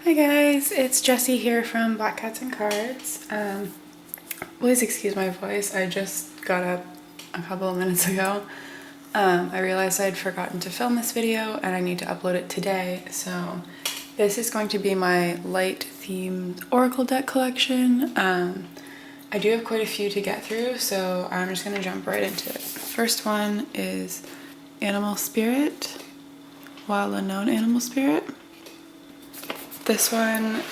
Hi guys, it's Jessie here from Black Cats and Cards. Please excuse my voice, I just got up a couple of minutes ago. I realized I'd forgotten to film this video and I need to upload it today, so this is going to be my light themed Oracle deck collection. I do have quite a few to get through, so I'm just going to jump right into it. First one is Animal Spirit, Wild Unknown Animal Spirit. This one,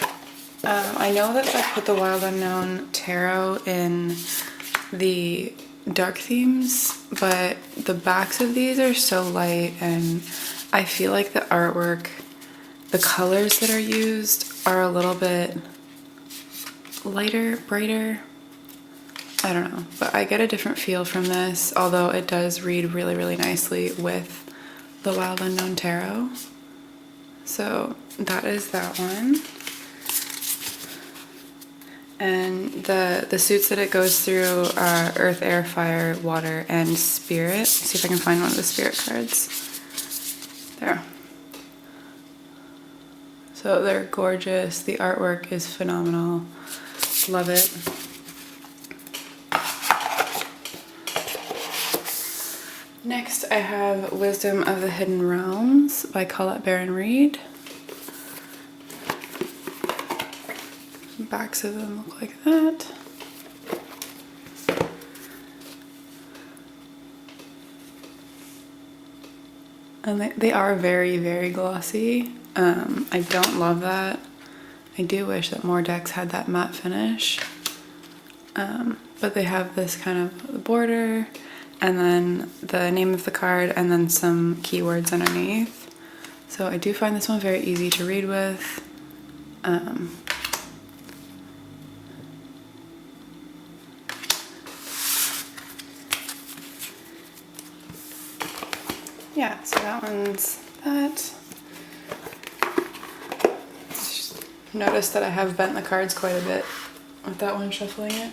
I know that I put the Wild Unknown Tarot in the dark themes, but the backs of these are so light and I feel like the artwork, the colors that are used are a little bit lighter, brighter. I don't know, but I get a different feel from this, although it does read really, really nicely with the Wild Unknown Tarot. So that is that one. And the suits that it goes through are Earth, Air, Fire, Water, and Spirit. Let's see if I can find one of the Spirit cards. There. So they're gorgeous. The artwork is phenomenal. Love it. Next I have Wisdom of the Hidden Realms by Colette Baron Reid. Backs of them look like that. And they are very, very glossy. I don't love that. I do wish that more decks had that matte finish. But they have this kind of border, and then the name of the card, and then some keywords underneath. So I do find this one very easy to read with. Yeah, so that one's that. Just notice that I have bent the cards quite a bit with that one shuffling it.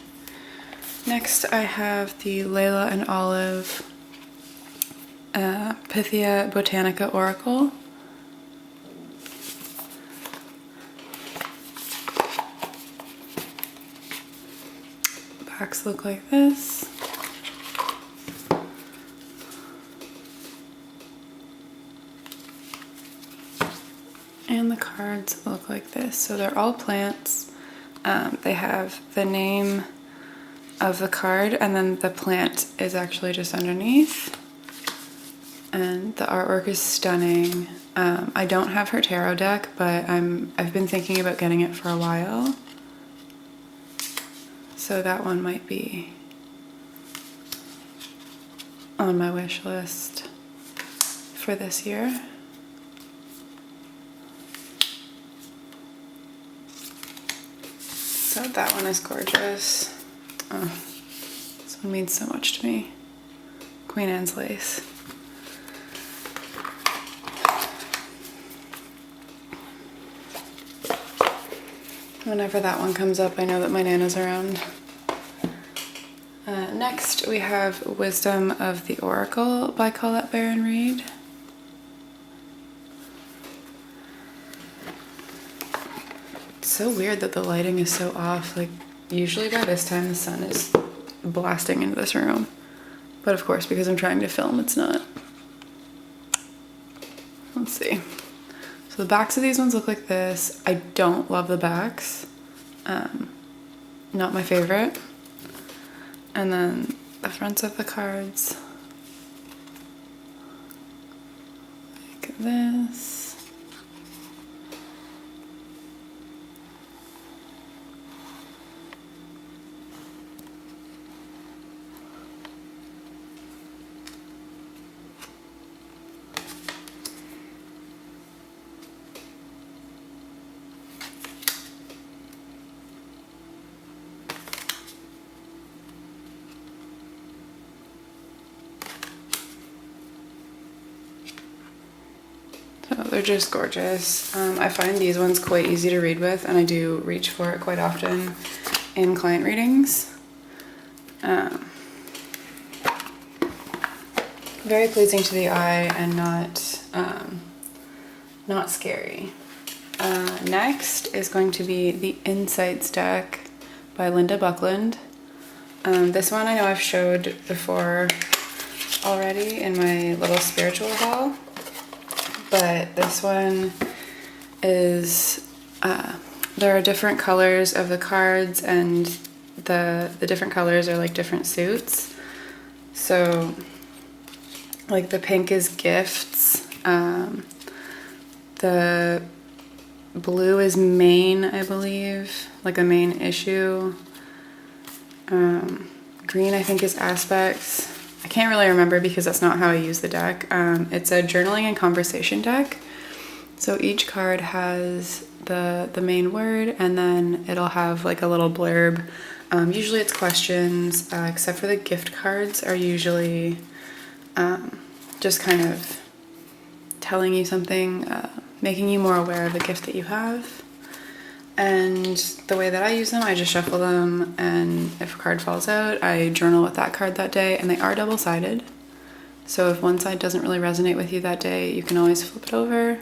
Next I have the Layla and Olive Pythia Botanica Oracle. Backs look like this. And the cards look like this. So they're all plants. They have the name of the card, and then the plant is actually just underneath. And the artwork is stunning. I don't have her tarot deck, but I've been thinking about getting it for a while. So that one might be on my wish list for this year. So that one is gorgeous. Oh, this one means so much to me. Queen Anne's Lace. Whenever that one comes up, I know that my Nana's around. Next, we have Wisdom of the Oracle by Colette Baron Reid. It's so weird that the lighting is so off. Like, usually by this time the sun is blasting into this room. But of course, because I'm trying to film, it's not. Let's see. So the backs of these ones look like this. I don't love the backs. Not my favorite. And then the fronts of the cards. Like this. So they're just gorgeous. I find these ones quite easy to read with, and I do reach for it quite often in client readings. Very pleasing to the eye and not scary. Next is going to be the Insights deck by Linda Buckland. This one I know I've showed before already in my little spiritual haul, but this one is, there are different colors of the cards, and the different colors are like different suits. So like the pink is gifts, the blue is main, I believe, like a main issue. Green I think is aspects. I can't really remember because that's not how I use the deck. It's a journaling and conversation deck. So each card has the main word, and then it'll have like a little blurb. Usually it's questions, except for the gift cards are usually just kind of telling you something, making you more aware of the gift that you have. And the way that I use them, I just shuffle them, and if a card falls out, I journal with that card that day, and they are double-sided. So if one side doesn't really resonate with you that day, you can always flip it over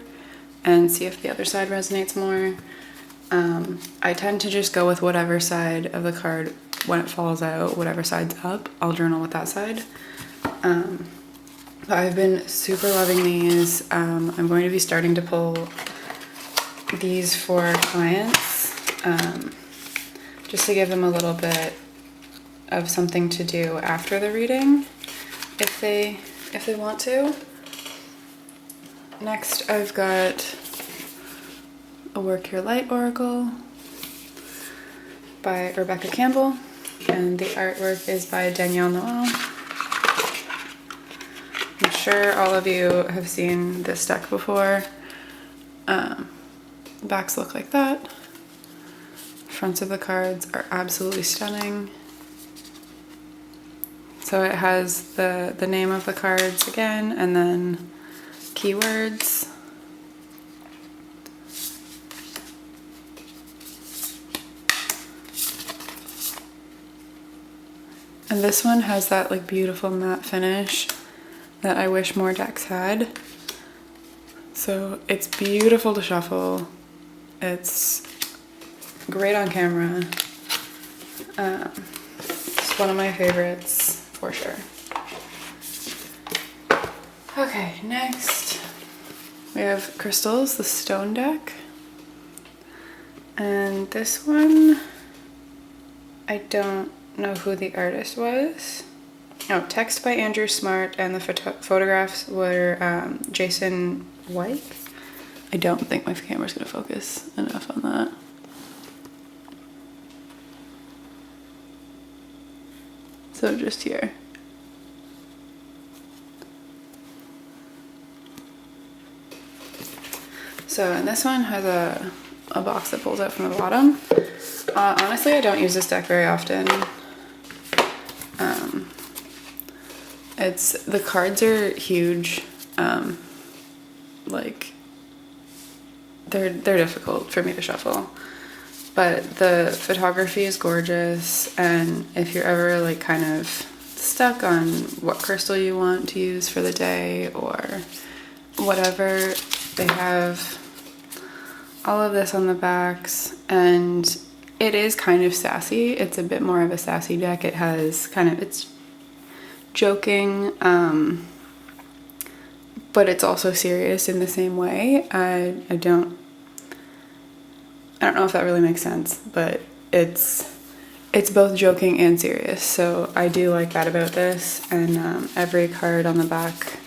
and see if the other side resonates more. I tend to just go with whatever side of the card when it falls out, whatever side's up, I'll journal with that side. But I've been super loving these. I'm going to be starting to pull these for clients, just to give them a little bit of something to do after the reading if they want to. Next I've got a Work Your Light Oracle by Rebecca Campbell, and the artwork is by Danielle Noel. I'm sure all of you have seen this deck before. Backs look like that. Fronts of the cards are absolutely stunning. So it has the name of the cards again, and then keywords. And this one has that like beautiful matte finish that I wish more decks had. So it's beautiful to shuffle. It's great on camera. It's one of my favorites for sure. Okay, next we have Crystals, the Stone deck. And this one, I don't know who the artist was. Oh, text by Andrew Smart, and the photographs were Jason White. I don't think my camera's gonna focus enough on that. So just here. So, and this one has a box that pulls out from the bottom. Honestly, I don't use this deck very often. The cards are huge. Like they're difficult for me to shuffle, but the photography is gorgeous. And if you're ever like kind of stuck on what crystal you want to use for the day or whatever, they have all of this on the backs, and it is kind of sassy. It's a bit more of a sassy deck. It has kind of, it's joking, but it's also serious in the same way. I don't know if that really makes sense, but it's both joking and serious. So I do like that about this. And every card on the back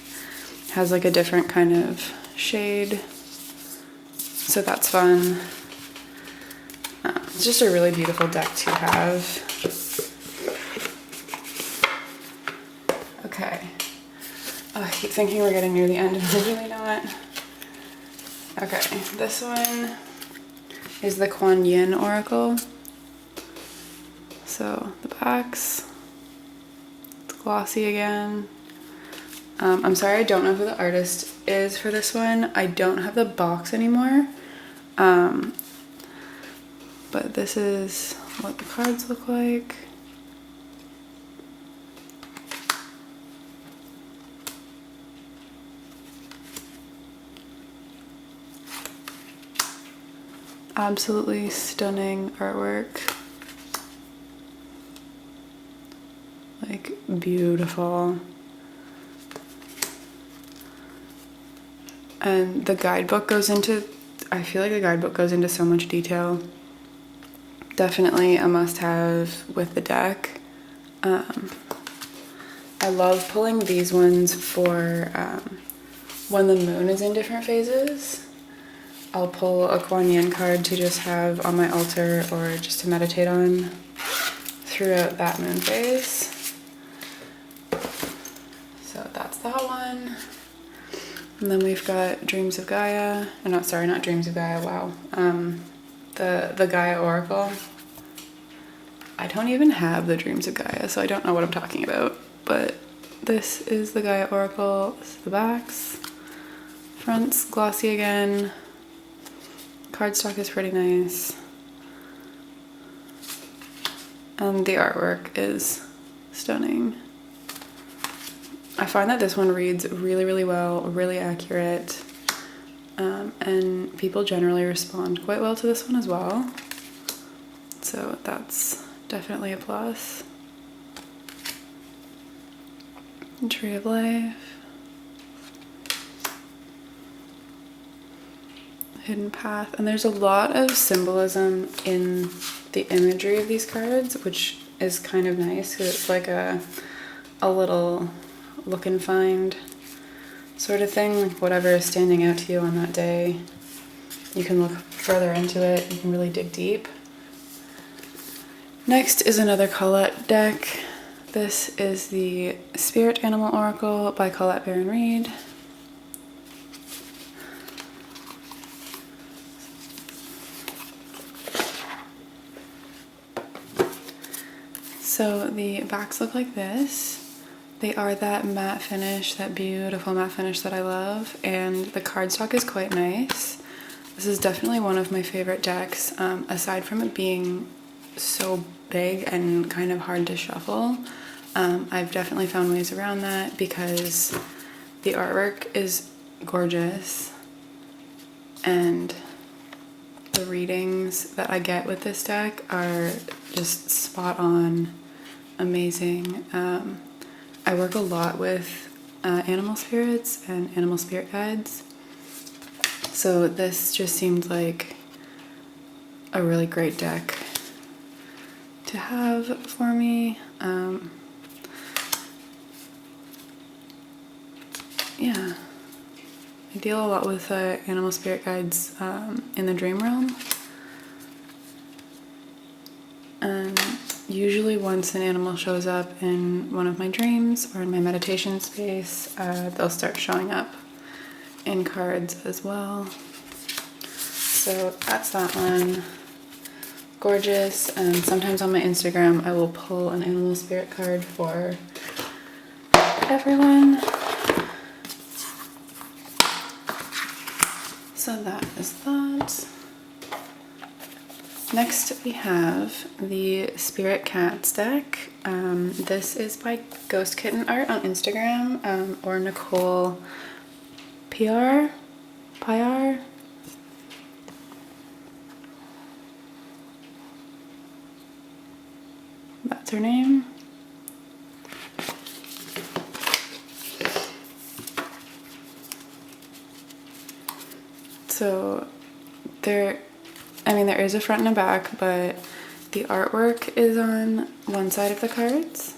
has like a different kind of shade, so that's fun. It's just a really beautiful deck to have. Okay. Oh, I keep thinking we're getting near the end, and we're really not. Okay, this one is the Kuan Yin Oracle. So the backs, it's glossy again. I'm sorry, I don't know who the artist is for this one. I don't have the box anymore. But this is what the cards look like. Absolutely stunning artwork. Like, beautiful. And the guidebook goes into, I feel like the guidebook goes into so much detail. Definitely a must-have with the deck. I love pulling these ones for when the moon is in different phases. I'll pull a Kuan Yin card to just have on my altar or just to meditate on throughout that moon phase. So that's that one. And then we've got Dreams of Gaia. Not Dreams of Gaia, wow. The Gaia Oracle. I don't even have the Dreams of Gaia, so I don't know what I'm talking about. But this is the Gaia Oracle. This is the backs. Front's glossy again. Cardstock is pretty nice. And the artwork is stunning. I find that this one reads really, really well, really accurate. And people generally respond quite well to this one as well. So that's definitely a plus. Tree of Life. Hidden Path. And there's a lot of symbolism in the imagery of these cards, which is kind of nice because it's like a little look and find sort of thing. Like whatever is standing out to you on that day, you can look further into it. You can really dig deep. Next is another Colette deck. This is the Spirit Animal Oracle by Colette Baron Reed. So the backs look like this. They are that matte finish, that beautiful matte finish that I love, and the cardstock is quite nice. This is definitely one of my favorite decks, aside from it being so big and kind of hard to shuffle. I've definitely found ways around that because the artwork is gorgeous and the readings that I get with this deck are just spot on, amazing. I work a lot with animal spirits and animal spirit guides, so this just seemed like a really great deck to have for me. Yeah, I deal a lot with animal spirit guides in the dream realm, and usually once an animal shows up in one of my dreams or in my meditation space, they'll start showing up in cards as well. So that's that one. Gorgeous. And sometimes on my Instagram I will pull an animal spirit card for everyone. So that is that. Next we have the Spirit Cats deck. This is by Ghost Kitten Art on Instagram, or Nicole Pyar. That's her name. So there is a front and a back, but the artwork is on one side of the cards,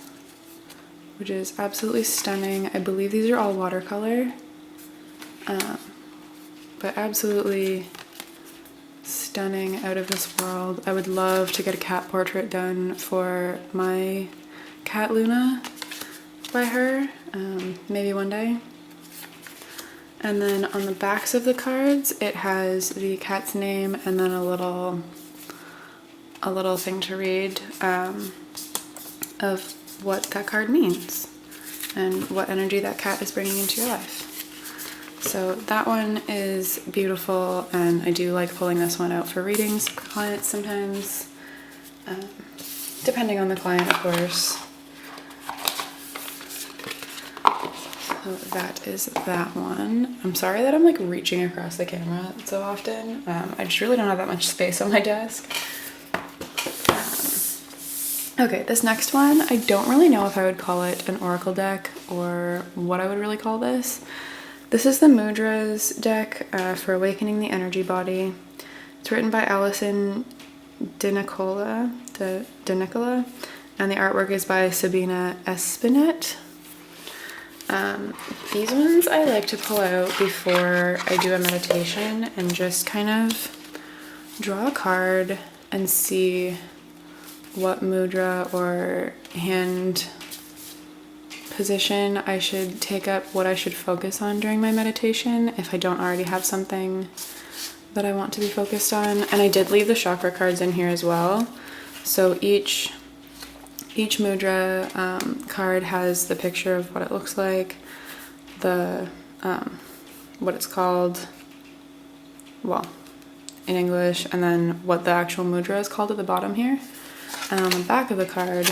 which is absolutely stunning. I believe these are all watercolor, but absolutely stunning, out of this world. I would love to get a cat portrait done for my cat Luna by her, maybe one day. And then on the backs of the cards, it has the cat's name and then a little thing to read of what that card means and what energy that cat is bringing into your life. So that one is beautiful, and I do like pulling this one out for readings for clients sometimes, depending on the client, of course. So that is that one. I'm sorry that I'm like reaching across the camera so often. I just really don't have that much space on my desk. Okay, this next one, I don't really know if I would call it an oracle deck or what I would really call this. This is the Mudras deck for Awakening the Energy Body. It's written by Alison DeNicola, and the artwork is by Sabina Espinet. These ones I like to pull out before I do a meditation and just kind of draw a card and see what mudra or hand position I should take up, what I should focus on during my meditation if I don't already have something that I want to be focused on. And I did leave the chakra cards in here as well. So each mudra card has the picture of what it looks like, the what it's called, well, in English, and then what the actual mudra is called at the bottom here. And on the back of the card,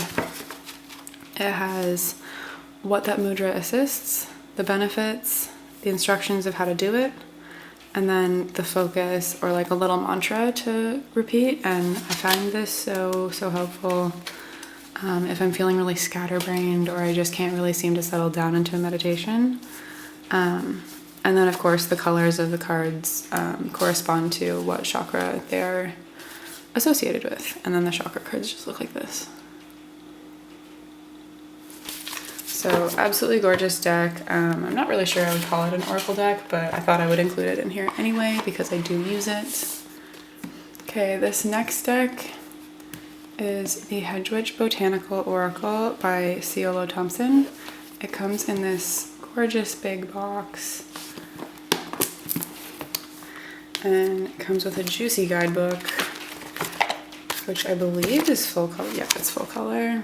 it has what that mudra assists, the benefits, the instructions of how to do it, and then the focus or like a little mantra to repeat. And I find this so helpful if I'm feeling really scatterbrained or I just can't really seem to settle down into a meditation. And then of course the colors of the cards correspond to what chakra they're associated with. And then the chakra cards just look like this. So absolutely gorgeous deck. I'm not really sure I would call it an oracle deck, but I thought I would include it in here anyway because I do use it. Okay, this next deck is the Hedgewitch Botanical Oracle by Ciolo Thompson. It comes in this gorgeous big box. And it comes with a juicy guidebook, which I believe is full color. Yep, it's full color.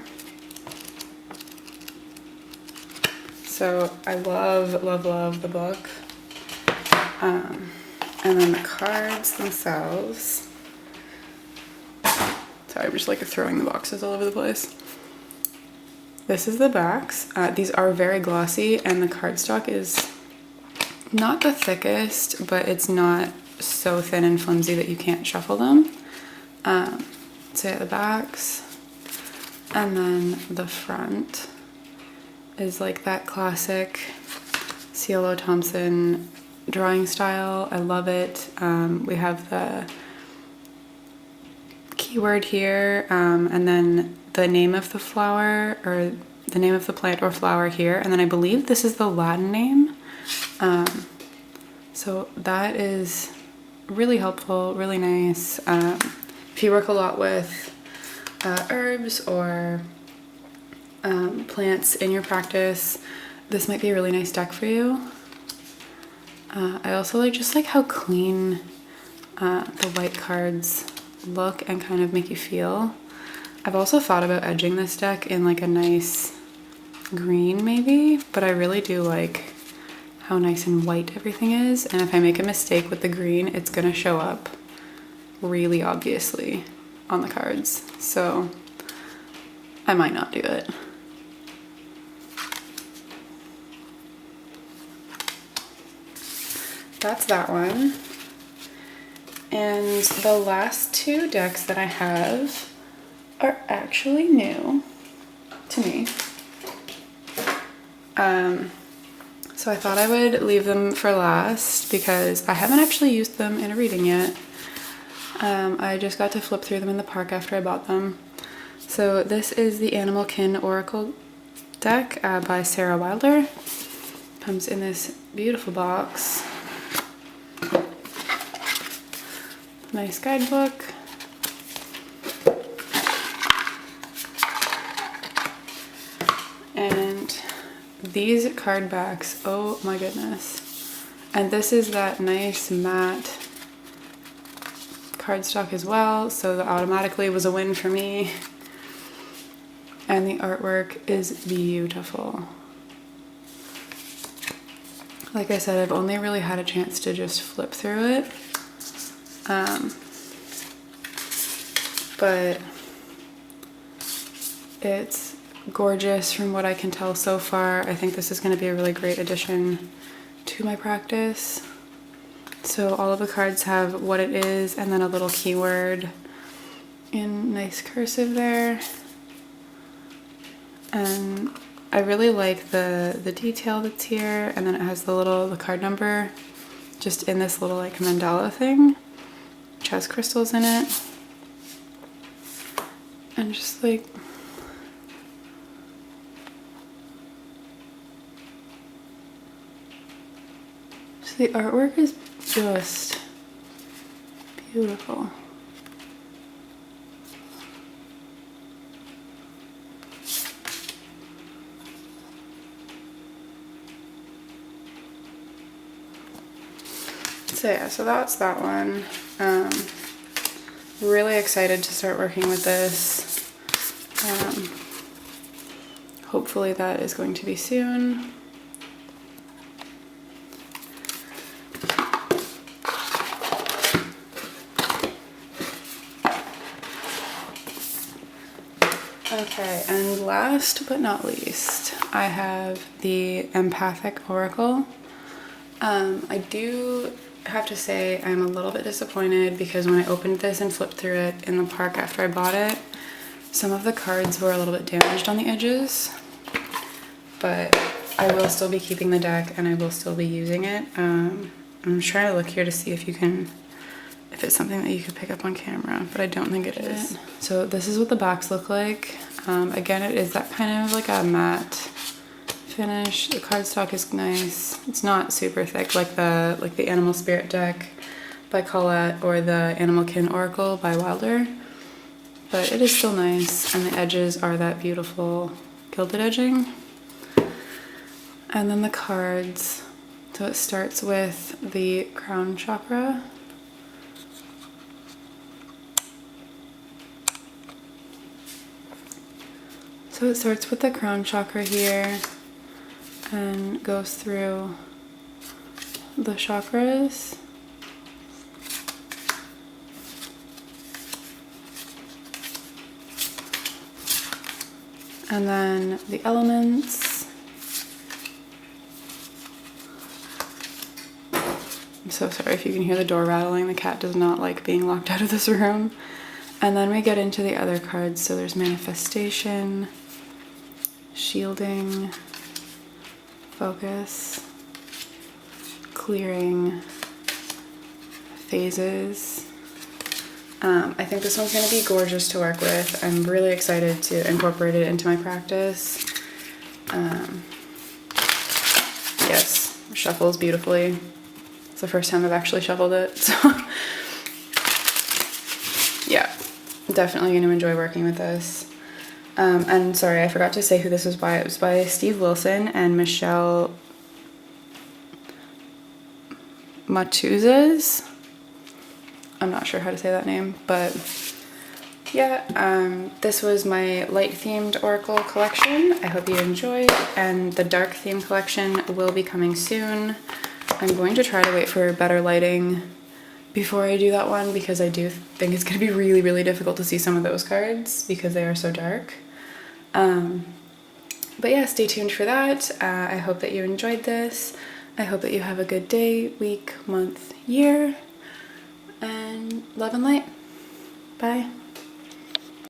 So I love the book. And then the cards themselves. Sorry, I'm just like throwing the boxes all over the place. This is the backs. These are very glossy and the cardstock is not the thickest, but it's not so thin and flimsy that you can't shuffle them. So yeah, the backs. And then the front is like that classic Ciolo Thompson drawing style. I love it. We have the keyword here, and then the name of the flower or the name of the plant or flower here, and then I believe this is the Latin name. So that is really helpful, really nice. If you work a lot with herbs or plants in your practice, this might be a really nice deck for you. I also just like how clean the white cards look and kind of make you feel. I've also thought about edging this deck in like a nice green maybe, but I really do like how nice and white everything is, and if I make a mistake with the green, it's gonna show up really obviously on the cards, so I might not do it. That's that one. And the last two decks that I have are actually new to me. So I thought I would leave them for last because I haven't actually used them in a reading yet. I just got to flip through them in the park after I bought them. So this is the Animal Kin Oracle deck by Sarah Wilder. Comes in this beautiful box. Nice guidebook. And these card backs, oh my goodness. And this is that nice matte cardstock as well, so that automatically was a win for me. And the artwork is beautiful. Like I said, I've only really had a chance to just flip through it. But it's gorgeous from what I can tell so far. I think this is going to be a really great addition to my practice. So all of the cards have what it is and then a little keyword in nice cursive there. And I really like the detail that's here, and then it has the card number just in this little like mandala thing, which has crystals in it. And just like, so the artwork is just beautiful. So yeah, so that's that one. Really excited to start working with this. Hopefully that is going to be soon. Okay, and last but not least, I have the Empathic Oracle. I do have to say I'm a little bit disappointed because when I opened this and flipped through it in the park after I bought it, some of the cards were a little bit damaged on the edges, but I will still be keeping the deck and I will still be using it. I'm trying to look here to see if it's something that you could pick up on camera, but I don't think it is. So this is what the backs look like. Again, it is that kind of like a matte finish. The cardstock is nice. It's not super thick like the Animal Spirit deck by Colette or the Animalkin Oracle by Wilder, but it is still nice, and the edges are that beautiful gilded edging. And then the cards, so it starts with the crown chakra. So it starts with the crown chakra here and goes through the chakras. And then the elements. I'm so sorry if you can hear the door rattling. The cat does not like being locked out of this room. And then we get into the other cards. So there's manifestation, shielding, focus, clearing, phases. I think this one's going to be gorgeous to work with. I'm really excited to incorporate it into my practice. Yes, it shuffles beautifully. It's the first time I've actually shuffled it, so yeah, definitely going to enjoy working with this. And sorry, I forgot to say who this was by. It was by Steve Wilson and Michelle Matuzes. I'm not sure how to say that name, but yeah, this was my light themed oracle collection. I hope you enjoyed, and the dark theme collection will be coming soon. I'm going to try to wait for better lighting before I do that one, because I do think it's going to be really, really difficult to see some of those cards because they are so dark. But yeah, stay tuned for that. I hope that you enjoyed this. I hope that you have a good day, week, month, year, and love and light. Bye.